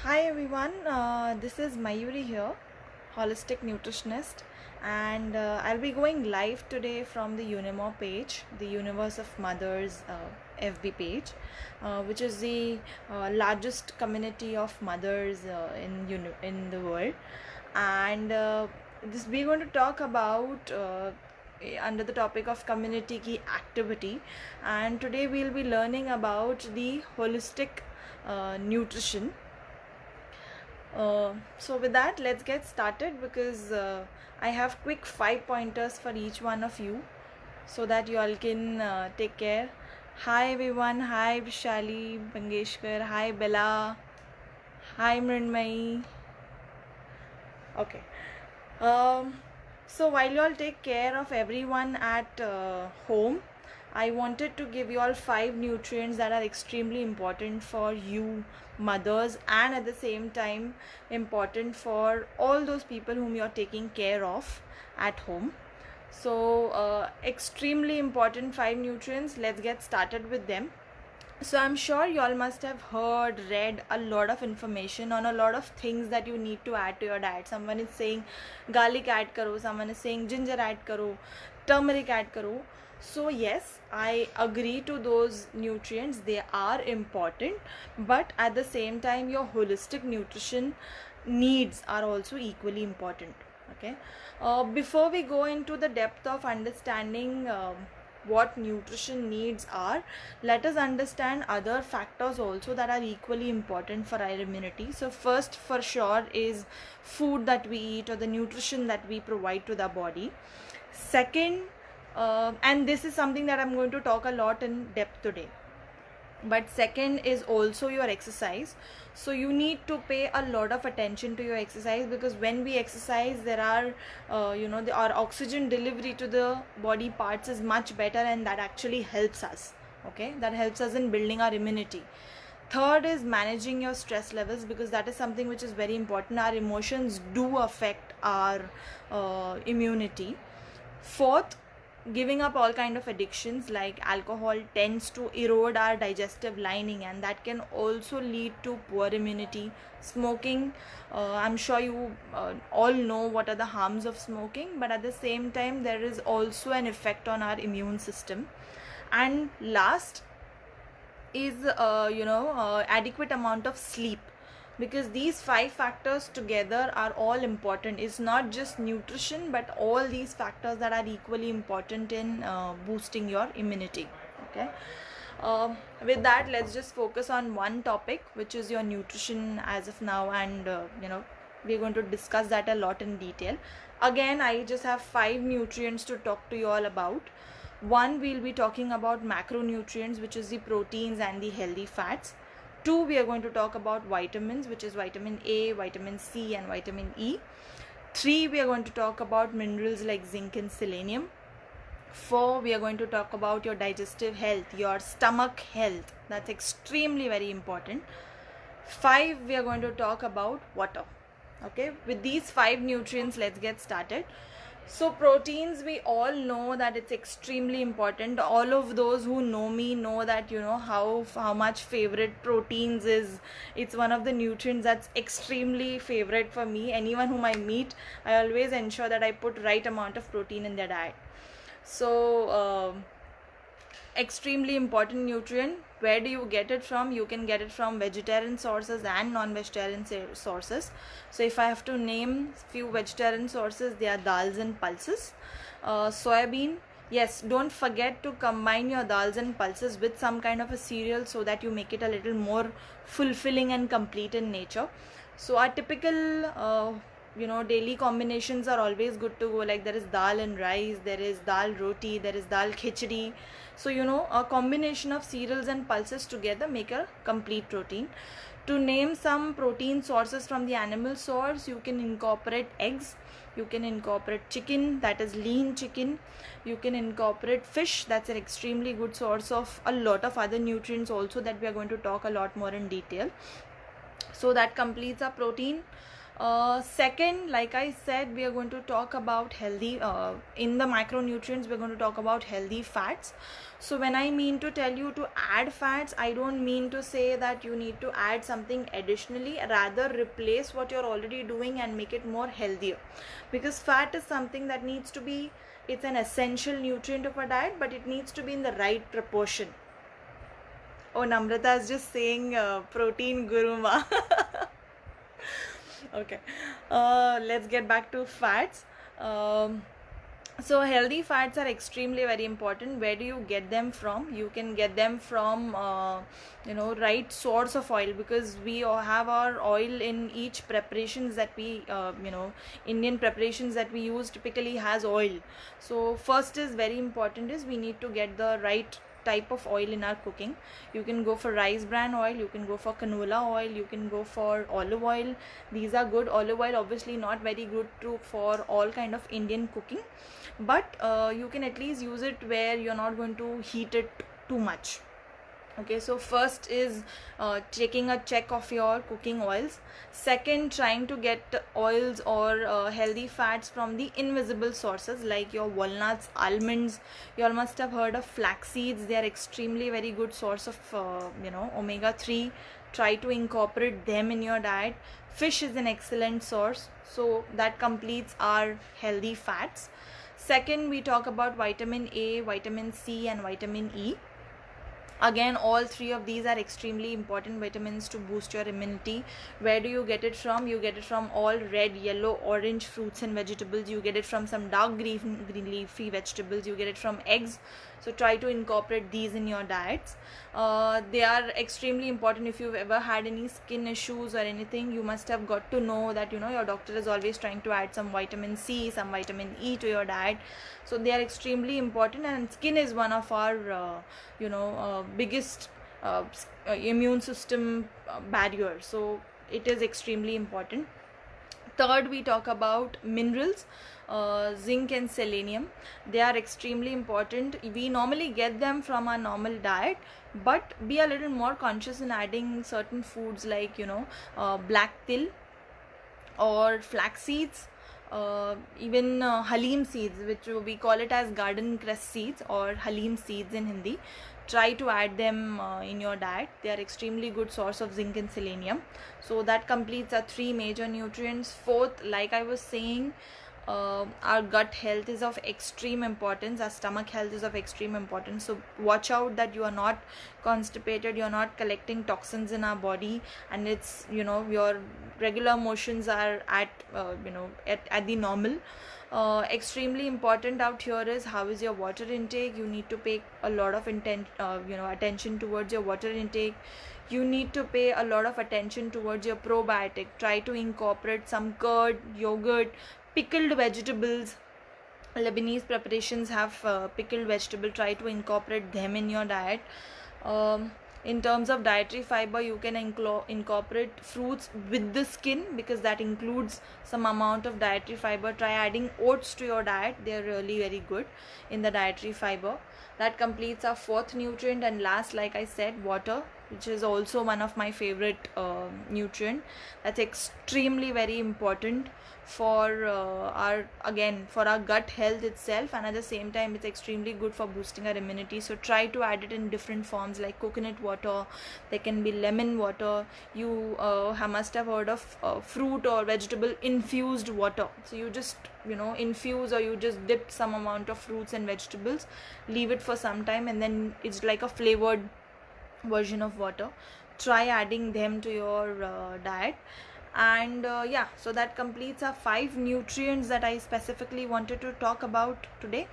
Hi everyone, this is Mayuri here, holistic nutritionist, and I'll be going live today from the Unimo page, the Universe of Mothers FB page, which is the largest community of mothers in the world, and this we're going to talk about. Under the topic of community key activity, and today we'll be learning about the holistic nutrition. So with that, let's get started because I have quick 5 pointers for each one of you so that you all can take care. Hi everyone, hi Vishali Bangeshkar, hi Bella, hi Mrinmai. Okay. So while you all take care of everyone at home, I wanted to give you all 5 nutrients that are extremely important for you mothers, and at the same time important for all those people whom you're taking care of at home. So extremely important 5 nutrients. Let's get started with them. So I'm sure you all must have heard, read a lot of information on a lot of things that you need to add to your diet. Someone is saying garlic add karo, someone is saying ginger add karo, turmeric add karo. So yes, I agree to those nutrients. They are important, but at the same time your holistic nutrition needs are also equally important. Okay. Before we go into the depth of understanding what nutrition needs are, let us understand other factors also that are equally important for our immunity. So first for sure is food that we eat or the nutrition that we provide to the body. Second, and this is something that I'm going to talk a lot in depth today, but second is also your exercise. So you need to pay a lot of attention to your exercise, because when we exercise there are our oxygen delivery to the body parts is much better, and that actually helps us. Okay, that helps us in building our immunity. Third is managing your stress levels, because that is something which is very important. Our emotions do affect our immunity. Fourth, giving up all kind of addictions like alcohol tends to erode our digestive lining, and that can also lead to poor immunity. Smoking, I'm sure you all know what are the harms of smoking, but at the same time there is also an effect on our immune system. And last is adequate amount of sleep, because these 5 factors together are all important. It's not just nutrition, but all these factors that are equally important in boosting your immunity. Okay. With that, let's just focus on one topic, which is your nutrition as of now, and we're going to discuss that a lot in detail. Again, I just have 5 nutrients to talk to you all about. One, we'll be talking about macronutrients, which is the proteins and the healthy fats. 2, we are going to talk about vitamins, which is vitamin A, vitamin C, and vitamin E. 3, we are going to talk about minerals like zinc and selenium. 4, we are going to talk about your digestive health, your stomach health. That's extremely very important. 5, we are going to talk about water. Okay, with these 5 nutrients, let's get started. So proteins, we all know that it's extremely important. All of those who know me know that how much favorite proteins is. It's one of the nutrients that's extremely favorite for me. Anyone whom I meet, I always ensure that I put right amount of protein in their diet. So extremely important nutrient. Where do you get it from? You can get it from vegetarian sources and non-vegetarian sources. So if I have to name few vegetarian sources, they are dals and pulses. Soybean, yes, don't forget to combine your dals and pulses with some kind of a cereal so that you make it a little more fulfilling and complete in nature. So our typical daily combinations are always good to go. Like there is dal and rice, there is dal roti, there is dal khichdi. So a combination of cereals and pulses together make a complete protein. To name some protein sources from the animal source, you can incorporate eggs, you can incorporate chicken, that is lean chicken, you can incorporate fish, that's an extremely good source of a lot of other nutrients also that we are going to talk a lot more in detail. So that completes our protein. Second, like I said, we are going to talk about healthy, in the micronutrients, we're going to talk about healthy fats. So when I mean to tell you to add fats, I don't mean to say that you need to add something additionally, rather replace what you're already doing and make it more healthier. Because fat is something that needs to be, it's an essential nutrient of our diet, but it needs to be in the right proportion. Oh, Namrata is just saying protein guruma. Okay, let's get back to fats. So healthy fats are extremely very important. Where do you get them from? You can get them from right source of oil, because we all have our oil in each preparations that we Indian preparations that we use typically has oil. So first is very important is we need to get the right type of oil in our cooking. You can go for rice bran oil, you can go for canola oil, you can go for olive oil. These are good. Olive oil obviously not very good for all kind of Indian cooking, but you can at least use it where you're not going to heat it too much. Okay, so first is taking a check of your cooking oils. Second, trying to get oils or healthy fats from the invisible sources like your walnuts, almonds. You all must have heard of flax seeds. They are extremely very good source of omega-3. Try to incorporate them in your diet. Fish is an excellent source, so that completes our healthy fats. Second, we talk about vitamin A, vitamin C and vitamin E. Again, all three of these are extremely important vitamins to boost your immunity. Where do you get it from? You get it from all red, yellow, orange fruits and vegetables. You get it from some dark green leafy vegetables. You get it from eggs. So try to incorporate these in your diets. They are extremely important. If you've ever had any skin issues or anything, you must have got to know that your doctor is always trying to add some vitamin C, some vitamin E to your diet. So they are extremely important, and skin is one of our biggest immune system barrier, so it is extremely important. Third, we talk about minerals, zinc and selenium. They are extremely important. We normally get them from our normal diet, but be a little more conscious in adding certain foods like black til or flax seeds, even halim seeds, which we call it as garden cress seeds or halim seeds in Hindi. Try to add them in your diet. They are extremely good source of zinc and selenium. So that completes our three major nutrients. Fourth, like I was saying, our gut health is of extreme importance. Our stomach health is of extreme importance. So watch out that you are not constipated, you're not collecting toxins in our body, and it's your regular motions are at the normal. Extremely important out here is how is your water intake. You need to pay a lot of attention towards your water intake. You need to pay a lot of attention towards your probiotic. Try to incorporate some curd, yogurt, pickled vegetables. Lebanese preparations have pickled vegetable. Try to incorporate them in your diet. In terms of dietary fiber, you can incorporate fruits with the skin, because that includes some amount of dietary fiber. Try adding oats to your diet. They are really very good in the dietary fiber. That completes our fourth nutrient. And last, like I said, water, which is also one of my favorite nutrient. That's extremely very important for our gut health itself, and at the same time it's extremely good for boosting our immunity. So try to add it in different forms like coconut water. There can be lemon water. You must have heard of fruit or vegetable infused water. So you just infuse, or you just dip some amount of fruits and vegetables, leave it for some time, and then it's like a flavored version of water. Try adding them to your diet. And so that completes our 5 nutrients that I specifically wanted to talk about today.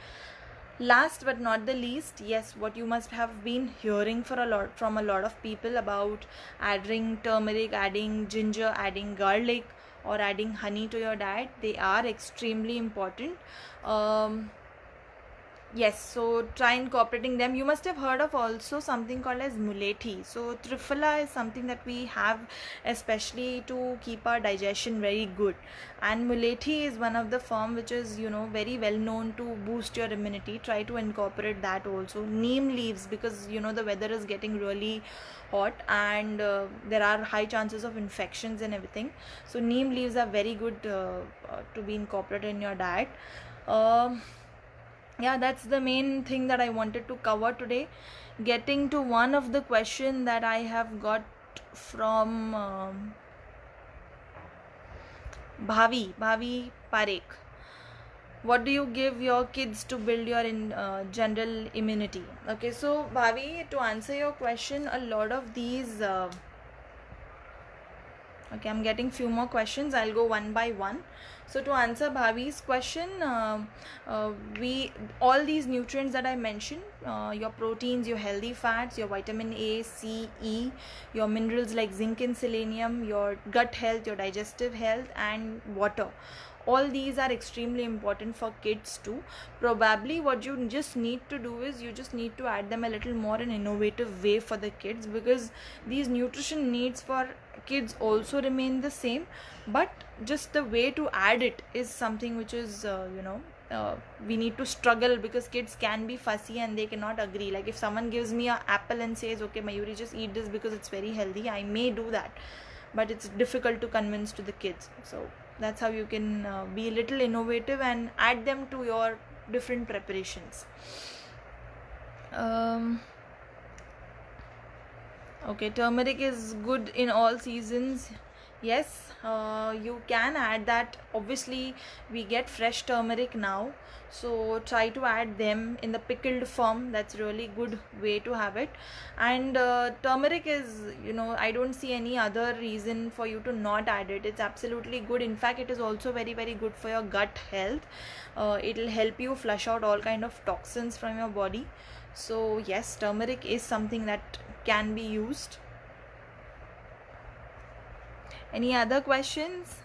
Last but not the least, yes, what you must have been hearing from a lot of people about adding turmeric, adding ginger, adding garlic, or adding honey to your diet. They are extremely important. Yes, so try incorporating them. You must have heard of also something called as mulethi. So Triphala is something that we have especially to keep our digestion very good. And mulethi is one of the form which is, very well known to boost your immunity. Try to incorporate that also. Neem leaves, because the weather is getting really hot, and there are high chances of infections and everything. So neem leaves are very good to be incorporated in your diet. Um yeah, that's the main thing that I wanted to cover today. Getting to one of the question that I have got from Bhavi Parekh. What do you give your kids to build your general immunity? Okay, so Bhavi, to answer your question, a lot of these okay, I'm getting few more questions. I'll go one by one. So to answer Bhavi's question, we all these nutrients that I mentioned, your proteins, your healthy fats, your vitamin A, C, E, your minerals like zinc and selenium, your gut health, your digestive health, and water, all these are extremely important for kids too. Probably what you just need to do is you just need to add them a little more in innovative way for the kids, because these nutrition needs for kids also remain the same, but just the way to add it is something which is we need to struggle, because kids can be fussy and they cannot agree. Like if someone gives me an apple and says, okay Mayuri, just eat this because it's very healthy, I may do that, but it's difficult to convince to the kids. So that's how you can be a little innovative and add them to your different preparations. Okay, turmeric is good in all seasons. Yes, you can add that. Obviously we get fresh turmeric now, so try to add them in the pickled form. That's really good way to have it. And turmeric is, I don't see any other reason for you to not add it. It's absolutely good. In fact, it is also very, very good for your gut health. It will help you flush out all kind of toxins from your body. So yes, turmeric is something that can be used. Any other questions?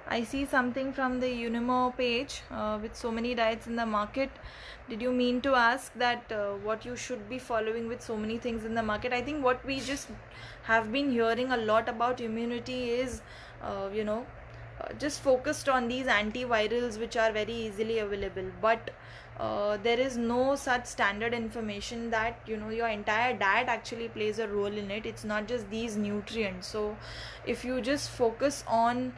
I see something from the Unimo page with so many diets in the market. Did you mean to ask that what you should be following with so many things in the market? I think what we just have been hearing a lot about immunity is, just focused on these antivirals which are very easily available. But there is no such standard information that your entire diet actually plays a role in it. It's not just these nutrients. So if you just focus on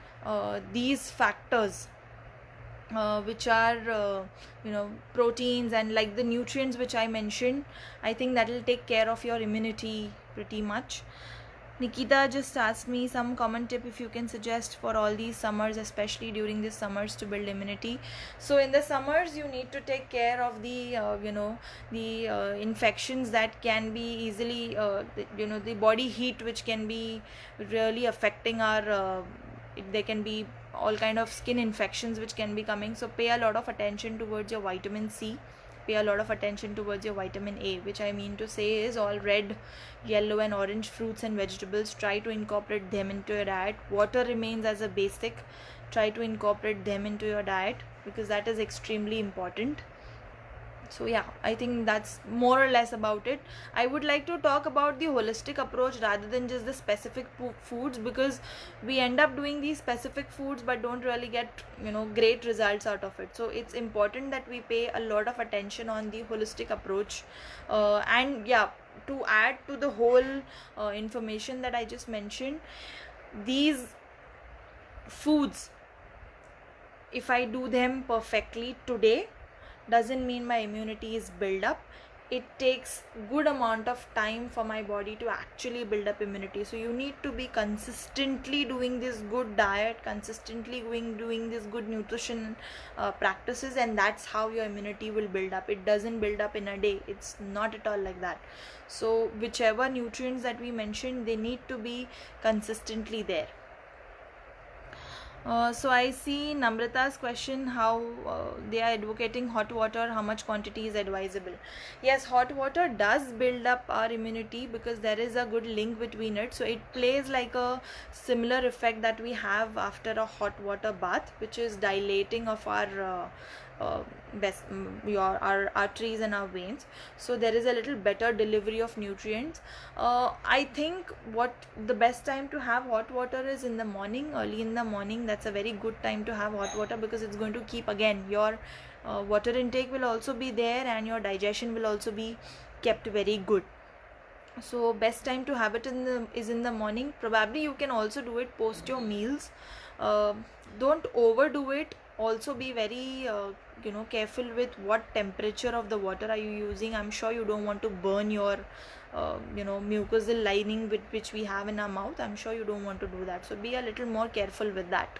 these factors which are proteins and like the nutrients which I mentioned, I think that will take care of your immunity pretty much. Nikita just asked me some common tip if you can suggest for all these summers, especially during these summers, to build immunity. So in the summers you need to take care of the infections that can be easily the body heat, which can be really affecting our there can be all kind of skin infections which can be coming. So pay a lot of attention towards your vitamin C, pay a lot of attention towards your vitamin A, which I mean to say is all red, yellow and orange fruits and vegetables. Try to incorporate them into your diet. Water remains as a basic. Try to incorporate them into your diet, because that is extremely important. So yeah, I think that's more or less about it. I would like to talk about the holistic approach rather than just the specific foods, because we end up doing these specific foods but don't really get great results out of it. So it's important that we pay a lot of attention on the holistic approach. And yeah, to add to the whole information that I just mentioned, these foods, if I do them perfectly today, doesn't mean my immunity is built up. It takes good amount of time for my body to actually build up immunity. So you need to be consistently doing this good diet, consistently doing this good nutrition practices, and that's how your immunity will build up. It doesn't build up in a day. It's not at all like that. So whichever nutrients that we mentioned, they need to be consistently there. So I see Namrata's question, how they are advocating hot water, how much quantity is advisable. Yes, hot water does build up our immunity because there is a good link between it. So it plays like a similar effect that we have after a hot water bath, which is dilating of our our arteries and our veins. So there is a little better delivery of nutrients. I think what the best time to have hot water is in the morning, early in the morning. That's a very good time to have hot water because it's going to keep, again, your water intake will also be there and your digestion will also be kept very good. So best time to have it is in the morning. Probably you can also do it post your meals. Don't overdo it. Also be very careful with what temperature of the water are you using. I'm sure you don't want to burn your mucosal lining which we have in our mouth. I'm sure you don't want to do that, so be a little more careful with that.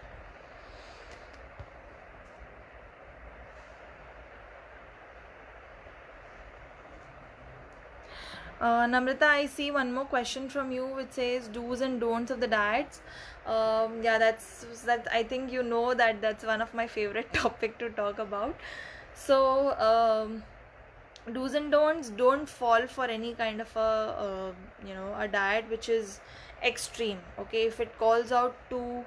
Namrata, I see one more question from you which says do's and don'ts of the diets. Yeah, that's I think that's one of my favorite topic to talk about. So do's and don'ts: don't fall for any kind of a diet which is extreme. Okay, if it calls out to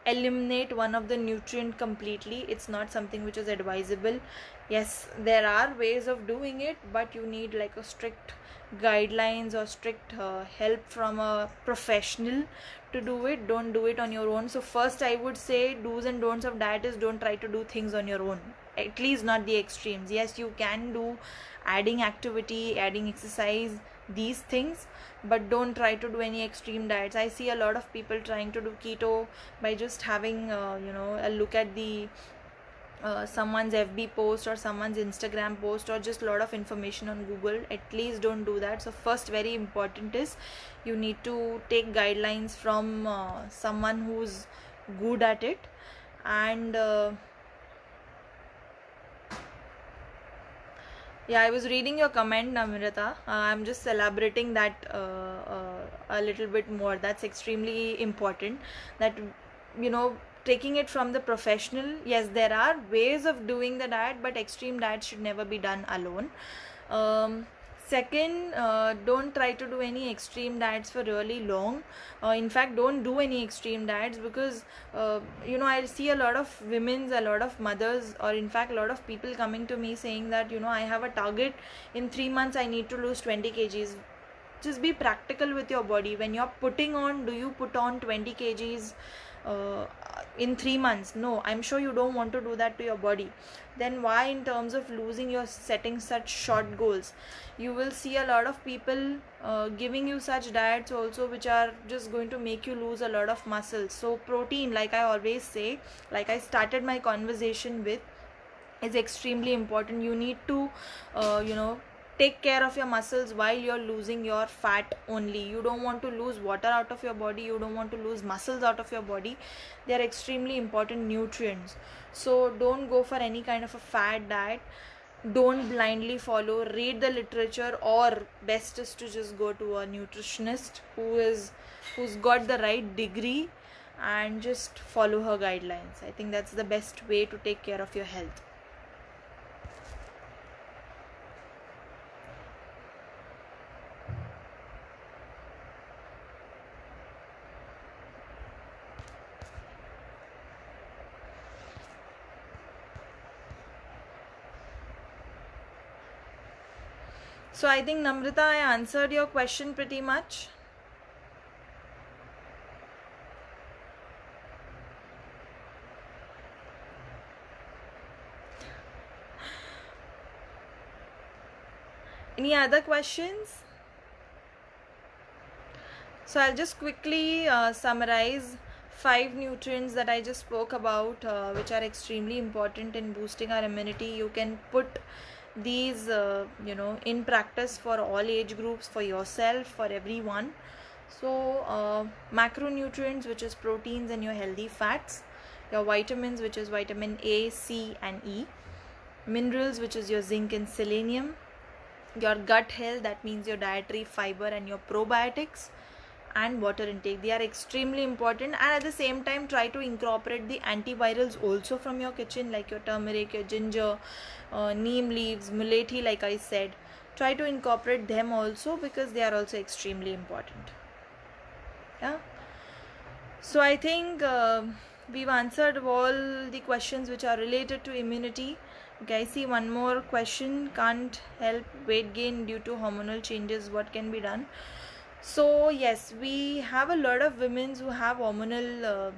eliminate one of the nutrient completely, it's not something which is advisable. Yes, there are ways of doing it, but you need like a strict guidelines or strict help from a professional to do it. Don't do it on your own. So first I would say do's and don'ts of diet is don't try to do things on your own, at least not the extremes. Yes, you can do adding activity, adding exercise, these things, but don't try to do any extreme diets. I see a lot of people trying to do keto by just having a look at the someone's FB post or someone's Instagram post or just a lot of information on Google. At least don't do that. So first, very important is you need to take guidelines from someone who's good at it. And yeah, I was reading your comment, Namrata. I'm just elaborating that a little bit more. That's extremely important, that taking it from the professional. Yes, there are ways of doing the diet, but extreme diets should never be done alone. Second, don't try to do any extreme diets for really long. In fact, don't do any extreme diets because I see a lot of a lot of mothers, or in fact a lot of people coming to me saying that I have a target in 3 months, I need to lose 20 kgs. Just be practical with your body. When you're do you put on 20 kgs in 3 months? No, I'm sure you don't want to do that to your body. Then why in terms of losing you're setting such short goals? You will see a lot of people giving you such diets also, which are just going to make you lose a lot of muscles. So protein, like I always say, like I started my conversation with, is extremely important. You need to take care of your muscles while you're losing your fat only. You don't want to lose water out of your body, you don't want to lose muscles out of your body. They are extremely important nutrients. So don't go for any kind of a fad diet. Don't blindly follow. Read the literature, or best is to just go to a nutritionist who's got the right degree, and just follow her guidelines. I think that's the best way to take care of your health. So I think, Namrata, I answered your question pretty much. Any other questions? So I'll just quickly summarize 5 nutrients that I just spoke about, which are extremely important in boosting our immunity. You can put these in practice for all age groups, for yourself, for everyone. So macronutrients, which is proteins and your healthy fats, your vitamins, which is vitamin A, C and E, minerals, which is your zinc and selenium, your gut health, that means your dietary fiber and your probiotics, and water intake. They are extremely important, and at the same time try to incorporate the antivirals also from your kitchen, like your turmeric, your ginger, neem leaves, mulethi, like I said. Try to incorporate them also, because they are also extremely important. Yeah, so I think we've answered all the questions which are related to immunity. Okay, I see one more question. Can't help weight gain due to hormonal changes, what can be done? So yes, we have a lot of women who have hormonal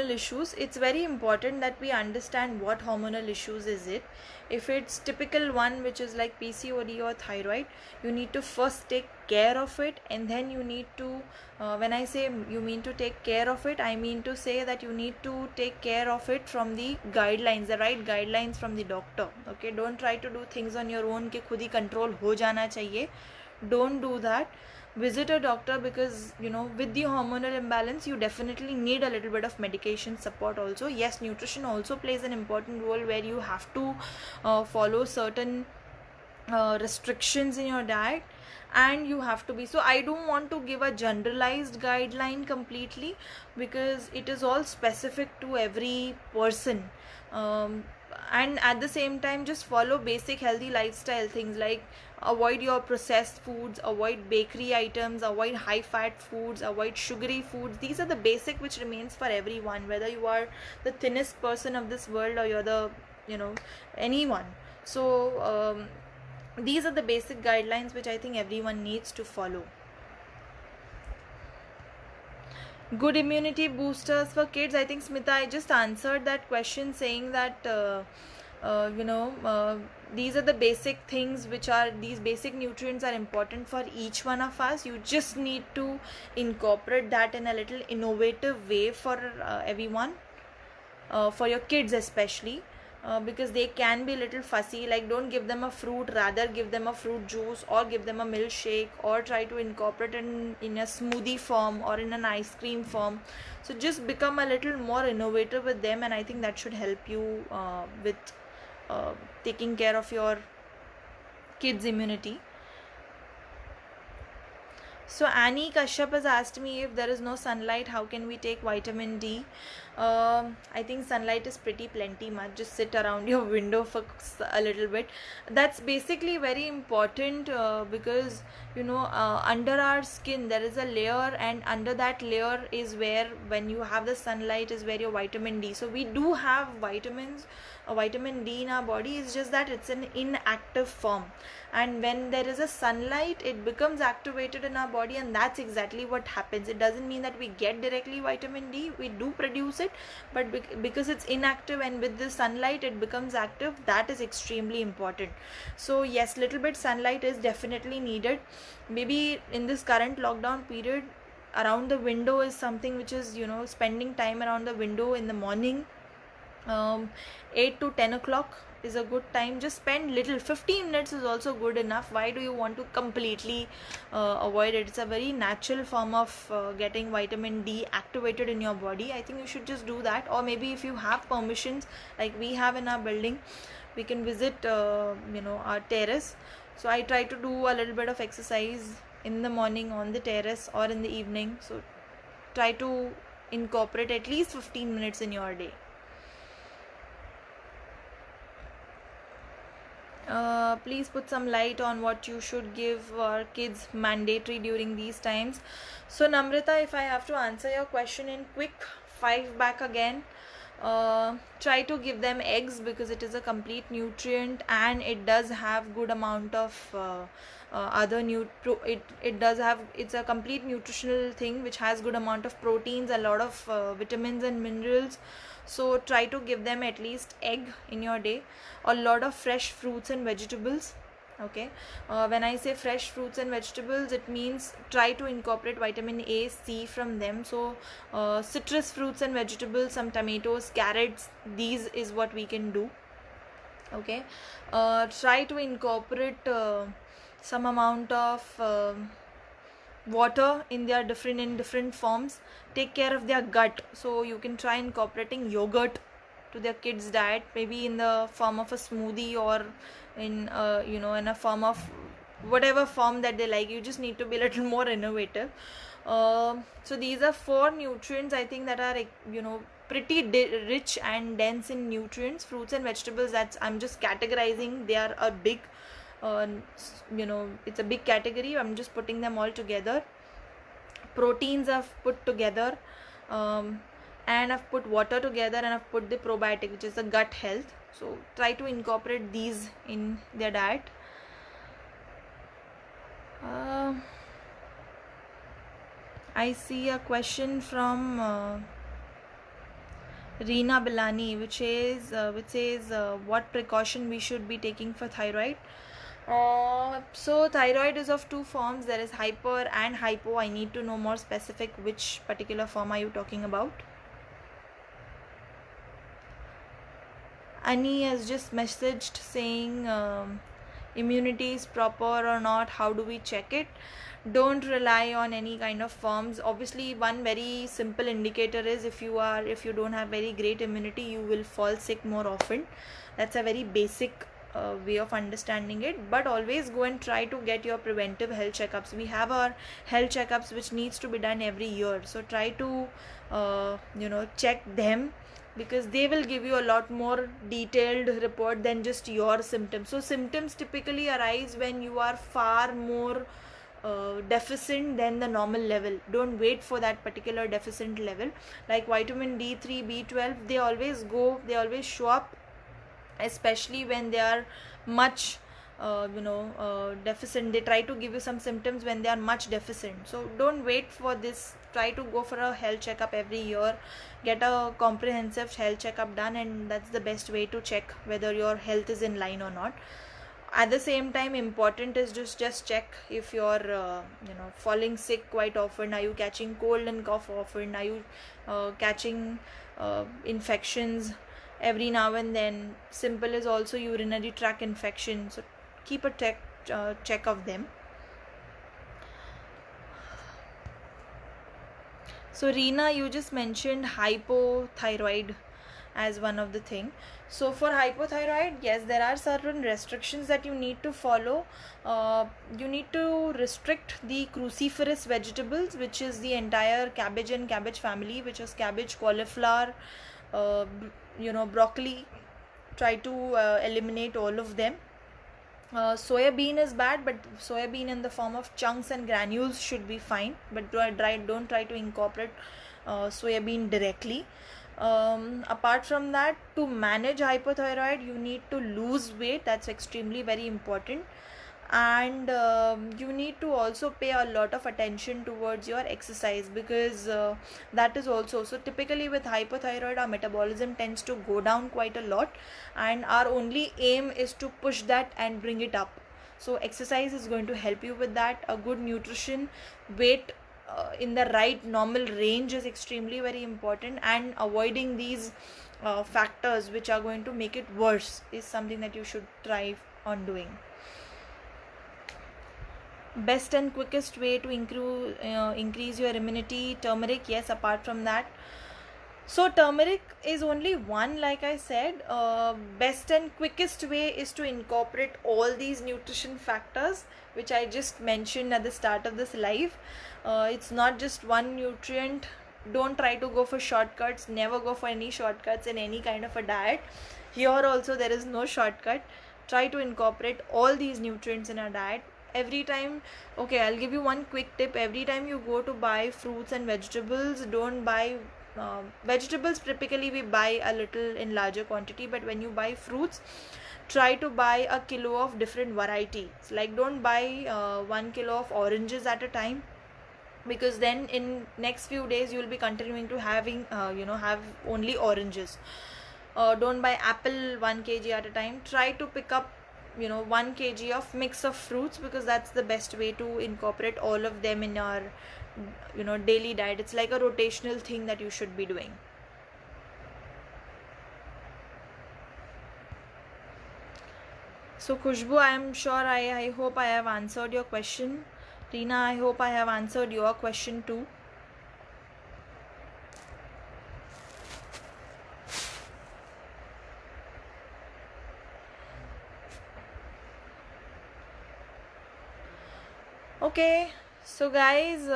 issues. It's very important that we understand what hormonal issues is it. If it's typical one, which is like PCOD or thyroid, you need to first take care of it, and then you need to when I say you mean to take care of it, I mean to say that you need to take care of it from the guidelines, the right guidelines from the doctor. Okay, don't try to do things on your own कि खुद ही control हो जाना चाहिए. Don't do that. Visit a doctor, because with the hormonal imbalance you definitely need a little bit of medication support also. Yes, nutrition also plays an important role, where you have to follow certain restrictions in your diet, and you have to be, so I don't want to give a generalized guideline completely, because it is all specific to every person. And at the same time, just follow basic healthy lifestyle things, like avoid your processed foods, avoid bakery items, avoid high fat foods, avoid sugary foods. These are the basic which remains for everyone, whether you are the thinnest person of this world or you're the anyone. So these are the basic guidelines which I think everyone needs to follow. Good immunity boosters for kids. I think Smita, I just answered that question saying that these are the basic things which are, these basic nutrients are important for each one of us. You just need to incorporate that in a little innovative way for everyone, for your kids especially. Because they can be a little fussy, like don't give them a fruit, rather give them a fruit juice, or give them a milkshake, or try to incorporate in a smoothie form or in an ice cream form. So just become a little more innovative with them, and I think that should help you with taking care of your kids' immunity. So Annie Kashyap has asked me, if there is no sunlight, how can we take vitamin D? I think sunlight is pretty plenty much. Just sit around your window for a little bit. That's basically very important, because under our skin there is a layer, and under that layer is where, when you have the sunlight, is where your vitamin D. So we do have vitamin D in our body. It's just that it's an inactive form, and when there is a sunlight, it becomes activated in our body, and that's exactly what happens. It doesn't mean that we get directly vitamin D. We do produce it, but because it's inactive, and with the sunlight it becomes active, that is extremely important. So yes, little bit sunlight is definitely needed. Maybe in this current lockdown period, around the window is something which is, spending time around the window in the morning, 8 to 10 o'clock is a good time. Just spend little, 15 minutes is also good enough. Why do you want to completely avoid it? It's a very natural form of getting vitamin D activated in your body. I think you should just do that. Or maybe if you have permissions, like we have in our building, we can visit our terrace. So I try to do a little bit of exercise in the morning on the terrace, or in the evening. So try to incorporate at least 15 minutes in your day. Please put some light on what you should give our kids mandatory during these times. So Namrata, if I have to answer your question in quick 5 back again, try to give them eggs, because it is a complete nutrient, and it does have good amount of it's a complete nutritional thing which has good amount of proteins, a lot of vitamins and minerals. So try to give them at least egg in your day, a lot of fresh fruits and vegetables. Okay, when I say fresh fruits and vegetables, it means try to incorporate vitamin A, C from them. So citrus fruits and vegetables, some tomatoes, carrots, these is what we can do. Okay, try to incorporate some amount of water in their different forms. Take care of their gut, so you can try incorporating yogurt to their kids diet, maybe in the form of a smoothie, or in in a form of whatever form that they like. You just need to be a little more innovative. So these are 4 nutrients I think that are, you know, pretty rich and dense in nutrients. Fruits and vegetables, that's, I'm just categorizing, they are a big, you know, it's a big category. I'm just putting them all together. Proteins I've put together, and I've put water together, and I've put the probiotic, which is the gut health. So try to incorporate these in their diet. I see a question from Reena Bilani, which says what precaution we should be taking for thyroid. So thyroid is of 2 forms. There is hyper and hypo. I need to know more specific which particular form are you talking about. Annie has just messaged saying immunity is proper or not. How do we check it? Don't rely on any kind of forms. Obviously, one very simple indicator is if you don't have very great immunity, you will fall sick more often. That's a very basic way of understanding it. But always go and try to get your preventive health checkups. We have our health checkups which needs to be done every year, so try to check them, because they will give you a lot more detailed report than just your symptoms. So symptoms typically arise when you are far more deficient than the normal level. Don't wait for that particular deficient level. Like vitamin D3, B12, they always show up, especially when they are much deficient. They try to give you some symptoms when they are much deficient. So don't wait for this. Try to go for a health checkup every year. Get a comprehensive health checkup done, and that's the best way to check whether your health is in line or not. At the same time, important is just check if you're falling sick quite often. Are you catching cold and cough often? Are you catching infections every now and then? Simple is also urinary tract infection, so keep a check of them. So Reena, you just mentioned hypothyroid as one of the thing. So for hypothyroid, yes, there are certain restrictions that you need to follow. You need to restrict the cruciferous vegetables, which is the entire cabbage and cabbage family, which is cabbage, cauliflower, broccoli. Try to eliminate all of them. Soya bean is bad, but soya bean in the form of chunks and granules should be fine, but don't try to incorporate soya bean directly. Apart from that, to manage hypothyroid, you need to lose weight. That's extremely very important. And you need to also pay a lot of attention towards your exercise, because that is also, so typically with hypothyroid, our metabolism tends to go down quite a lot, and our only aim is to push that and bring it up. So exercise is going to help you with that. A good nutrition, weight in the right normal range is extremely very important, and avoiding these factors which are going to make it worse is something that you should try on doing. Best and quickest way to increase your immunity, turmeric. Yes, apart from that, so turmeric is only one, like I said. Best and quickest way is to incorporate all these nutrition factors which I just mentioned at the start of this live. It's not just one nutrient. Don't try to go for shortcuts. Never go for any shortcuts in any kind of a diet. Here also there is no shortcut. Try to incorporate all these nutrients in our diet. Every time, okay, I'll give you one quick tip. Every time you go to buy fruits and vegetables, don't buy vegetables. Typically we buy a little in larger quantity, but when you buy fruits, try to buy a kilo of different varieties. Like, don't buy 1 kilo of oranges at a time, because then in next few days you will be continuing to have only oranges. Don't buy apple 1 kg at a time. Try to pick up 1 kg of mix of fruits, because that's the best way to incorporate all of them in your daily diet. It's like a rotational thing that you should be doing. So Khushbu, I am sure I hope I have answered your question. Reena, I hope I have answered your question too. Okay, so guys,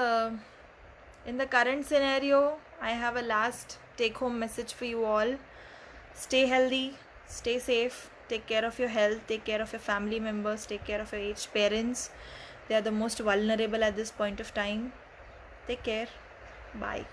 in the current scenario, I have a last take home message for you all. Stay healthy, stay safe, take care of your health, take care of your family members, take care of your aged parents. They are the most vulnerable at this point of time. Take care. Bye.